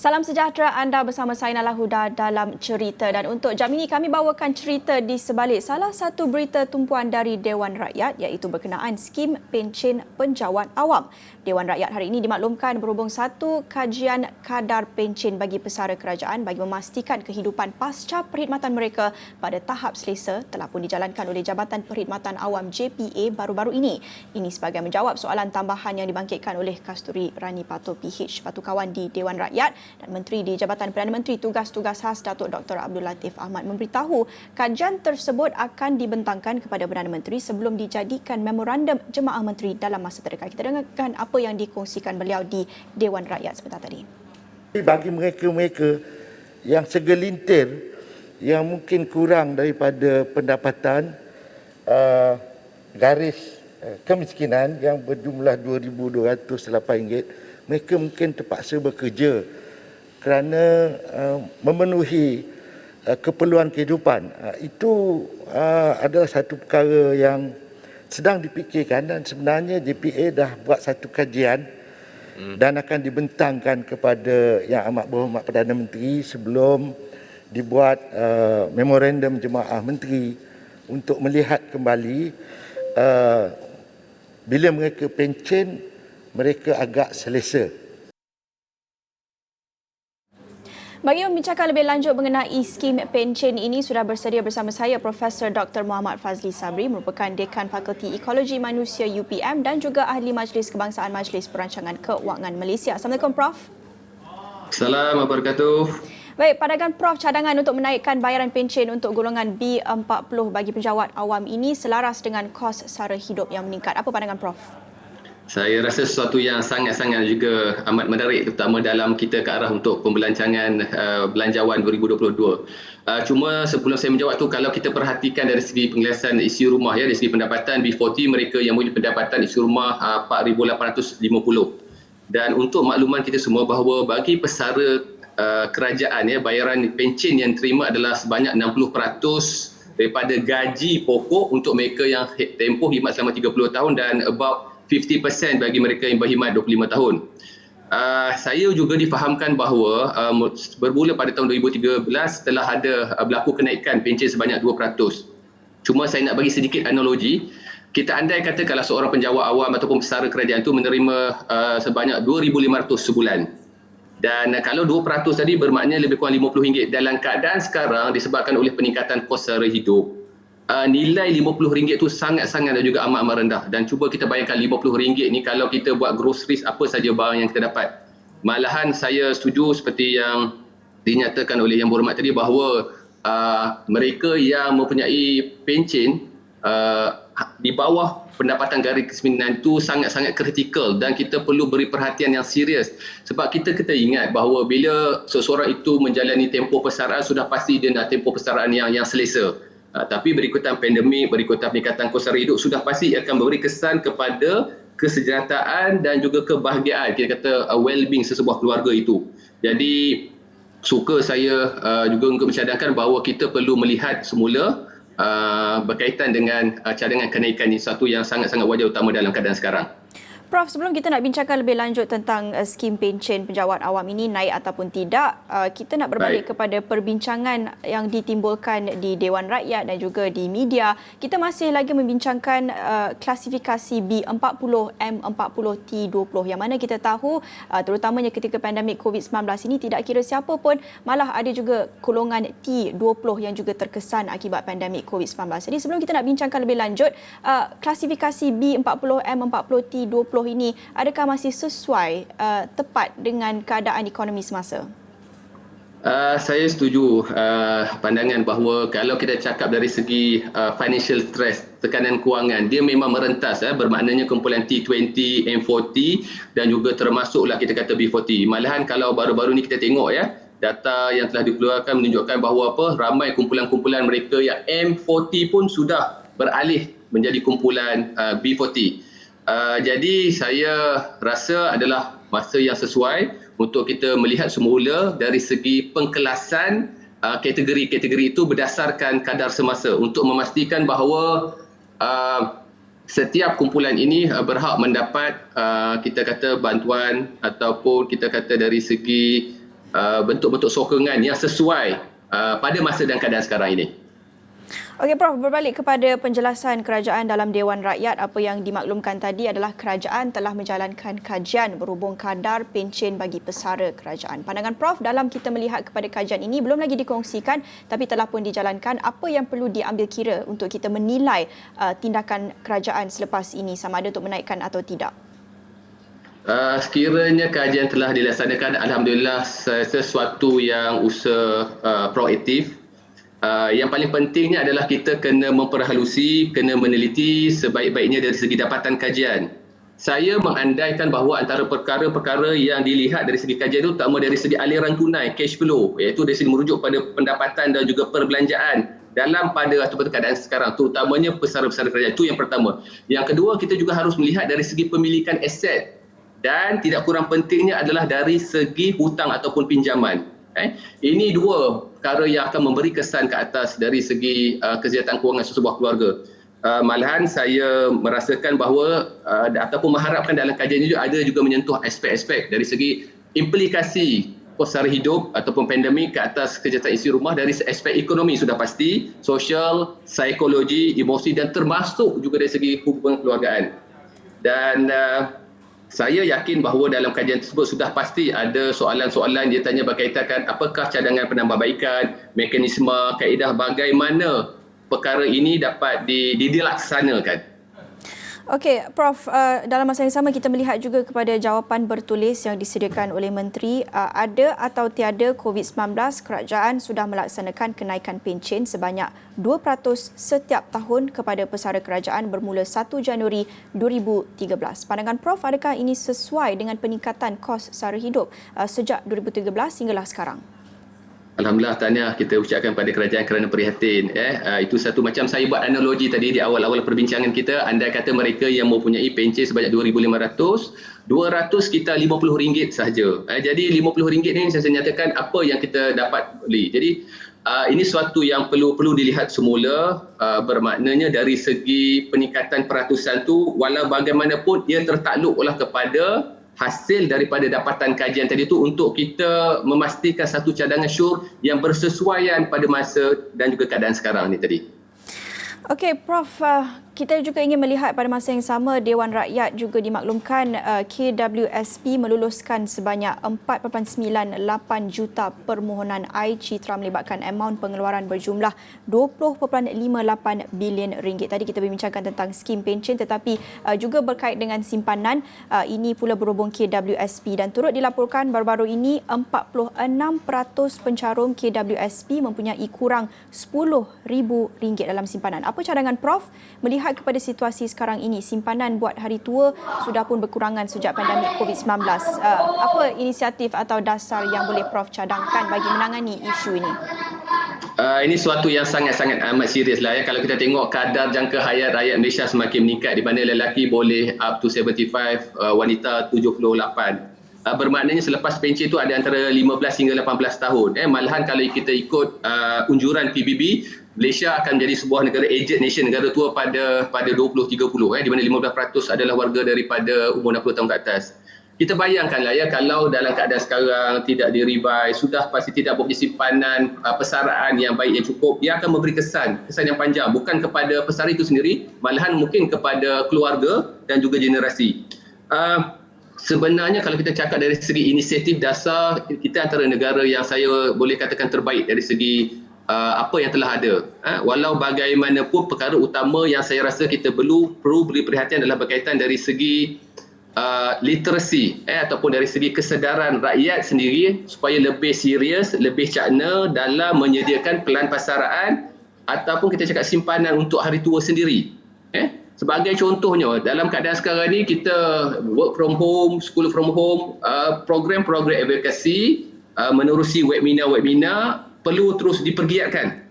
Salam sejahtera, anda bersama saya Nala Huda dalam Cerita. Dan untuk jam ini kami bawakan cerita di sebalik salah satu berita tumpuan dari Dewan Rakyat iaitu berkenaan skim pencen penjawat awam. Dewan Rakyat hari ini dimaklumkan berhubung satu kajian kadar pencen bagi pesara kerajaan bagi memastikan kehidupan pasca perkhidmatan mereka pada tahap selesa telah pun dijalankan oleh Jabatan Perkhidmatan Awam JPA baru-baru ini. Ini sebagai menjawab soalan tambahan yang dibangkitkan oleh Kasturi Rani Pato PH Patu Kawan di Dewan Rakyat. Dan Menteri di Jabatan Perdana Menteri Tugas-Tugas Khas Datuk Dr. Abdul Latif Ahmad memberitahu kajian tersebut akan dibentangkan kepada Perdana Menteri sebelum dijadikan memorandum Jemaah Menteri dalam masa terdekat. Kita dengarkan apa yang dikongsikan beliau di Dewan Rakyat sebentar tadi. Bagi mereka-mereka yang segelintir yang mungkin kurang daripada pendapatan garis kemiskinan yang berjumlah RM2,208, mereka mungkin terpaksa bekerja kerana memenuhi keperluan kehidupan. Itu adalah satu perkara yang sedang dipikirkan dan sebenarnya JPA dah buat satu kajian dan akan dibentangkan kepada Yang Amat Berhormat Perdana Menteri sebelum dibuat memorandum Jemaah Menteri untuk melihat kembali bila mereka pencen mereka agak selesa. Bagi membincangkan lebih lanjut mengenai skim pencen ini, sudah bersedia bersama saya Profesor Dr. Muhammad Fazli Sabri, merupakan Dekan Fakulti Ekologi Manusia UPM dan juga Ahli Majlis Kebangsaan Majlis Perancangan Keuangan Malaysia. Assalamualaikum Prof. Assalamualaikum warahmatullahi wabarakatuh. Baik, pandangan Prof cadangan untuk menaikkan bayaran pencen untuk golongan B40 bagi penjawat awam ini selaras dengan kos sara hidup yang meningkat. Apa pandangan Prof? Saya rasa sesuatu yang sangat-sangat juga amat menarik, terutama dalam kita ke arah untuk pembelancangan belanjawan 2022. Cuma sebelum saya menjawab tu, kalau kita perhatikan dari segi penjelasan isi rumah, ya, dari segi pendapatan B40 mereka yang mempunyai pendapatan isi rumah 4,850. Dan untuk makluman kita semua bahawa bagi pesara kerajaan, ya, bayaran pencen yang terima adalah sebanyak 60% daripada gaji pokok untuk mereka yang tempoh khidmat selama 30 tahun dan about 50% bagi mereka yang berkhidmat 25 tahun. Saya juga difahamkan bahawa bermula pada tahun 2013 telah ada berlaku kenaikan pencen sebanyak 2%. Cuma saya nak bagi sedikit analogi. Kita andai kata kalau seorang penjawat awam ataupun pesara kerajaan itu menerima sebanyak 2,500 sebulan. Dan kalau 2% tadi bermakna lebih kurang RM50. Dalam keadaan sekarang disebabkan oleh peningkatan kos sara hidup, nilai RM50 itu sangat-sangat dan juga amat rendah. Dan cuba kita bayangkan RM50 ni kalau kita buat groceries apa saja barang yang kita dapat. Malahan saya setuju seperti yang dinyatakan oleh Yang Berhormat tadi bahawa mereka yang mempunyai pencen di bawah pendapatan garis kemiskinan itu sangat-sangat kritikal dan kita perlu beri perhatian yang serius. Sebab kita ingat bahawa bila seseorang itu menjalani tempoh persaraan, sudah pasti dia nak tempoh persaraan yang selesa. Tapi berikutan pandemik, berikutan peningkatan kos sara hidup, sudah pasti akan memberi kesan kepada kesejahteraan dan juga kebahagiaan, kita kata well-being sesebuah keluarga itu. Jadi suka saya juga untuk mencadangkan bahawa kita perlu melihat semula berkaitan dengan cadangan kenaikan ini, satu yang sangat-sangat wajar utama dalam keadaan sekarang. Prof, sebelum kita nak bincangkan lebih lanjut tentang skim pencen penjawat awam ini naik ataupun tidak, kita nak berbalik kepada perbincangan yang ditimbulkan di Dewan Rakyat dan juga di media. Kita masih lagi membincangkan klasifikasi B40, M40, T20 yang mana kita tahu terutamanya ketika pandemik COVID-19 ini tidak kira siapa pun, malah ada juga golongan T20 yang juga terkesan akibat pandemik COVID-19. Jadi sebelum kita nak bincangkan lebih lanjut, klasifikasi B40, M40, T20 ini adakah masih sesuai tepat dengan keadaan ekonomi semasa? Saya setuju pandangan bahawa kalau kita cakap dari segi financial stress, tekanan kewangan, dia memang merentas, bermaknanya kumpulan T20, M40 dan juga termasuklah kita kata B40. Malahan kalau baru-baru ni kita tengok, ya, data yang telah dikeluarkan menunjukkan bahawa ramai kumpulan-kumpulan mereka yang M40 pun sudah beralih menjadi kumpulan B40. Jadi saya rasa adalah masa yang sesuai untuk kita melihat semula dari segi pengkelasan kategori-kategori itu berdasarkan kadar semasa untuk memastikan bahawa setiap kumpulan ini berhak mendapat kita kata bantuan ataupun kita kata dari segi bentuk-bentuk sokongan yang sesuai pada masa dan keadaan sekarang ini. Okey Prof, berbalik kepada penjelasan kerajaan dalam Dewan Rakyat, apa yang dimaklumkan tadi adalah kerajaan telah menjalankan kajian berhubung kadar pencen bagi pesara kerajaan. Pandangan Prof dalam kita melihat kepada kajian ini belum lagi dikongsikan tapi telah pun dijalankan, apa yang perlu diambil kira untuk kita menilai tindakan kerajaan selepas ini sama ada untuk menaikkan atau tidak? Sekiranya kajian telah dilaksanakan, alhamdulillah sesuatu yang usaha proaktif. Yang paling pentingnya adalah kita kena memperhalusi, kena meneliti sebaik-baiknya dari segi dapatan kajian. Saya mengandaikan bahawa antara perkara-perkara yang dilihat dari segi kajian itu terutama dari segi aliran tunai, cash flow, iaitu dari segi merujuk pada pendapatan dan juga perbelanjaan dalam pada atau keadaan sekarang, terutamanya pesara-pesara kerajaan. Itu yang pertama. Yang kedua, kita juga harus melihat dari segi pemilikan aset dan tidak kurang pentingnya adalah dari segi hutang ataupun pinjaman. Ini dua perkara yang akan memberi kesan ke atas dari segi kesihatan kewangan sesebuah keluarga. Malahan saya merasakan bahawa ataupun mengharapkan dalam kajian ini ada juga menyentuh aspek-aspek dari segi implikasi kos sara hidup ataupun pandemik ke atas kejahatan isi rumah dari aspek ekonomi sudah pasti, sosial, psikologi, emosi dan termasuk juga dari segi hubungan keluargaan. Dan saya yakin bahawa dalam kajian tersebut sudah pasti ada soalan-soalan dia tanya berkaitan apakah cadangan penambahbaikan, mekanisme, kaedah bagaimana perkara ini dapat dilaksanakan. Okey, Prof, dalam masa yang sama kita melihat juga kepada jawapan bertulis yang disediakan oleh Menteri, ada atau tiada COVID-19, kerajaan sudah melaksanakan kenaikan pencen sebanyak 2% setiap tahun kepada pesara kerajaan bermula 1 Januari 2013. Pandangan Prof, adakah ini sesuai dengan peningkatan kos sara hidup sejak 2013 hinggalah sekarang? Alhamdulillah, tahniah kita ucapkan pada kerajaan kerana prihatin. Itu satu macam saya buat analogi tadi di awal-awal perbincangan kita. Andai kata mereka yang mempunyai pencen sebanyak 2,500, 200 kita RM50 sahaja. Jadi RM50 ni saya nyatakan apa yang kita dapat beli. Jadi ini suatu yang perlu dilihat semula, bermaknanya dari segi peningkatan peratusan tu walau bagaimanapun ia tertakluklah kepada hasil daripada dapatan kajian tadi itu untuk kita memastikan satu cadangan syur yang bersesuaian pada masa dan juga keadaan sekarang ni tadi. Okey, Prof, kita juga ingin melihat pada masa yang sama Dewan Rakyat juga dimaklumkan KWSP meluluskan sebanyak 4.98 juta permohonan air citra melibatkan amaun pengeluaran berjumlah 20.58 bilion ringgit. Tadi kita bincangkan tentang skim pencen tetapi juga berkait dengan simpanan, ini pula berhubung KWSP dan turut dilaporkan baru-baru ini 46% pencarum KWSP mempunyai kurang RM10,000 dalam simpanan. Apa cadangan Prof melihat kepada situasi sekarang ini? Simpanan buat hari tua sudah pun berkurangan sejak pandemik COVID-19. Apa inisiatif atau dasar yang boleh Prof cadangkan bagi menangani isu ini? Ini suatu yang sangat-sangat amat serius lah ya. Kalau kita tengok kadar jangka hayat rakyat Malaysia semakin meningkat, di mana lelaki boleh up to 75, wanita 78. Bermaknanya selepas pencen itu ada antara 15 hingga 18 tahun. Malahan kalau kita ikut unjuran PBB, Malaysia akan menjadi sebuah negara aged nation, negara tua pada 2030, di mana 15% adalah warga daripada umur 60 tahun ke atas. Kita bayangkanlah ya, kalau dalam keadaan sekarang tidak direvise, sudah pasti tidak mempunyai simpanan persaraan yang baik, yang cukup, ia akan memberi kesan yang panjang, bukan kepada pesara itu sendiri, malahan mungkin kepada keluarga dan juga generasi. Sebenarnya kalau kita cakap dari segi inisiatif dasar, kita antara negara yang saya boleh katakan terbaik dari segi apa yang telah ada. Walau bagaimanapun perkara utama yang saya rasa kita perlu beri perhatian adalah berkaitan dari segi literasi ataupun dari segi kesedaran rakyat sendiri supaya lebih serius, lebih cakna dalam menyediakan pelan pasaraan ataupun kita cakap simpanan untuk hari tua sendiri. Sebagai contohnya, dalam keadaan sekarang ni kita work from home, school from home, program-program advokasi, menerusi webinar perlu terus dipergiatkan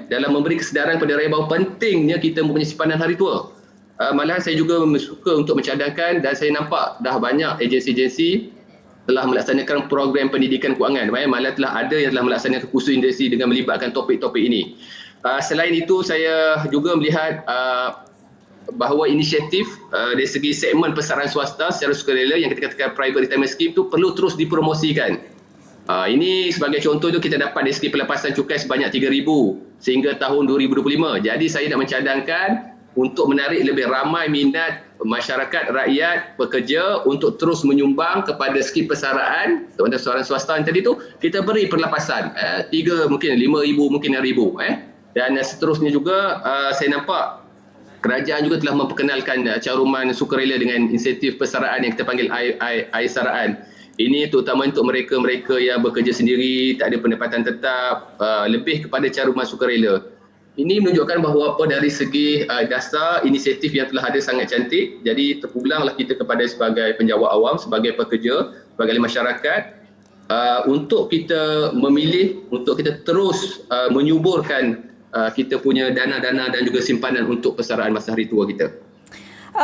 dalam memberi kesedaran kepada rakyat bahawa pentingnya kita mempunyai simpanan hari tua. Malahan saya juga suka untuk mencadangkan dan saya nampak dah banyak agensi-agensi telah melaksanakan program pendidikan kewangan. Malah telah ada yang telah melaksanakan kursus industri dengan melibatkan topik-topik ini. Selain itu, saya juga melihat bahawa inisiatif dari segi segmen persaraan swasta secara sukarela yang kita katakan private retirement scheme itu perlu terus dipromosikan. Ini sebagai contoh tu kita dapat dari segi pelepasan cukai sebanyak 3,000 sehingga tahun 2025. Jadi saya nak mencadangkan untuk menarik lebih ramai minat masyarakat, rakyat, pekerja untuk terus menyumbang kepada skim persaraan kepada seorang swasta yang tadi tu, kita beri perlepasan 3, mungkin 5,000, mungkin 6,000 dan seterusnya juga saya nampak kerajaan juga telah memperkenalkan caruman sukarela dengan insentif persaraan yang kita panggil aisaraan. Ini terutama untuk mereka-mereka yang bekerja sendiri, tak ada pendapatan tetap, lebih kepada caruman sukarela. Ini menunjukkan bahawa dari segi dasar inisiatif yang telah ada sangat cantik. Jadi terpulanglah kita kepada sebagai penjawat awam, sebagai pekerja, sebagai masyarakat untuk kita memilih, untuk kita terus menyuburkan kita punya dana-dana dan juga simpanan untuk persaraan masa hari tua kita.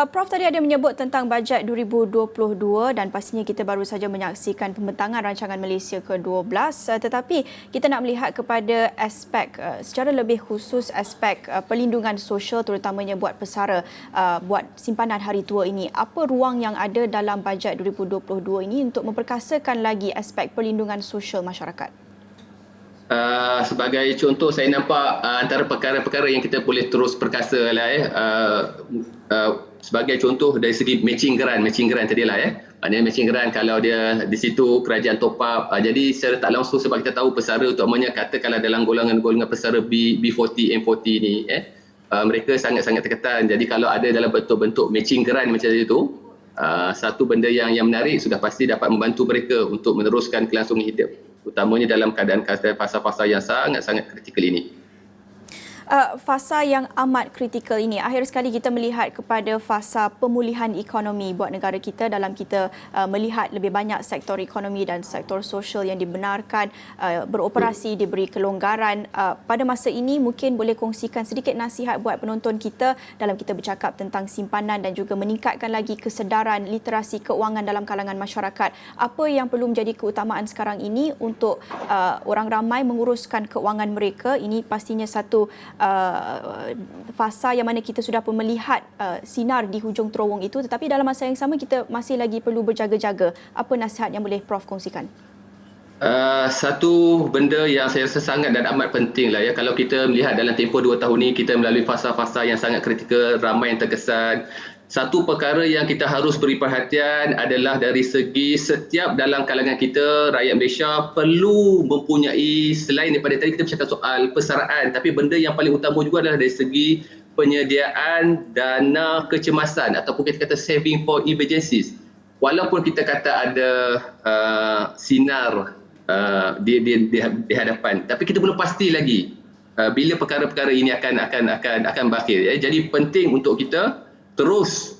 Prof tadi ada menyebut tentang bajet 2022 dan pastinya kita baru saja menyaksikan pembentangan rancangan Malaysia ke-12, tetapi kita nak melihat kepada aspek secara lebih khusus aspek perlindungan sosial terutamanya buat pesara, buat simpanan hari tua ini. Apa ruang yang ada dalam bajet 2022 ini untuk memperkasakan lagi aspek perlindungan sosial masyarakat? Sebagai contoh, saya nampak antara perkara-perkara yang kita boleh terus perkasa lah sebagai contoh dari segi matching grant tadi lah maknanya matching grant kalau dia di situ kerajaan top up, jadi secara tak langsung sebab kita tahu pesara utamanya katakanlah dalam golongan-golongan pesara B40, M40 ni mereka sangat-sangat terketan. Jadi kalau ada dalam bentuk-bentuk matching grant macam itu, satu benda yang menarik sudah pasti dapat membantu mereka untuk meneruskan kelangsungan hidup, utamanya dalam keadaan fasa-fasa yang sangat-sangat kritikal ini. Fasa yang amat kritikal ini, akhir sekali kita melihat kepada fasa pemulihan ekonomi buat negara kita dalam kita melihat lebih banyak sektor ekonomi dan sektor sosial yang dibenarkan beroperasi, diberi kelonggaran. Pada masa ini mungkin boleh kongsikan sedikit nasihat buat penonton kita dalam kita bercakap tentang simpanan dan juga meningkatkan lagi kesedaran literasi keuangan dalam kalangan masyarakat. Apa yang perlu menjadi keutamaan sekarang ini untuk orang ramai menguruskan keuangan mereka? Ini pastinya satu fasa yang mana kita sudah pun melihat sinar di hujung terowong itu, tetapi dalam masa yang sama kita masih lagi perlu berjaga-jaga. Apa nasihat yang boleh Prof kongsikan? Satu benda yang saya rasa sangat dan amat penting lah kalau kita melihat dalam tempoh 2 tahun ini kita melalui fasa-fasa yang sangat kritikal, ramai yang terkesan. Satu perkara yang kita harus beri perhatian adalah dari segi setiap dalam kalangan kita, rakyat Malaysia perlu mempunyai, selain daripada tadi kita bercakap soal persaraan, tapi benda yang paling utama juga adalah dari segi penyediaan dana kecemasan ataupun kita kata saving for emergencies. Walaupun kita kata ada sinar di hadapan, tapi kita belum pasti lagi bila perkara-perkara ini akan berakhir. Jadi penting untuk kita terus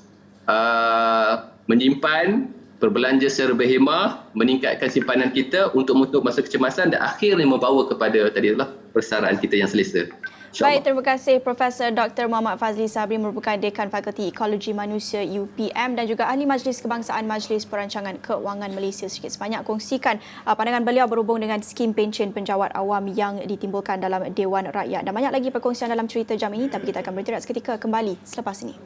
menyimpan, berbelanja secara berhemah, meningkatkan simpanan kita untuk masa kecemasan dan akhirnya membawa kepada tadilah persaraan kita yang selesa. Baik, terima kasih Profesor Dr. Muhammad Fazli Sabri merupakan Dekan Fakulti Ekologi Manusia UPM dan juga Ahli Majlis Kebangsaan Majlis Perancangan Keuangan Malaysia. Sikit sebanyak kongsikan pandangan beliau berhubung dengan skim pencen penjawat awam yang ditimbulkan dalam Dewan Rakyat. Dan banyak lagi perkongsian dalam cerita jam ini, tapi kita akan berhenti seketika, kembali selepas ini.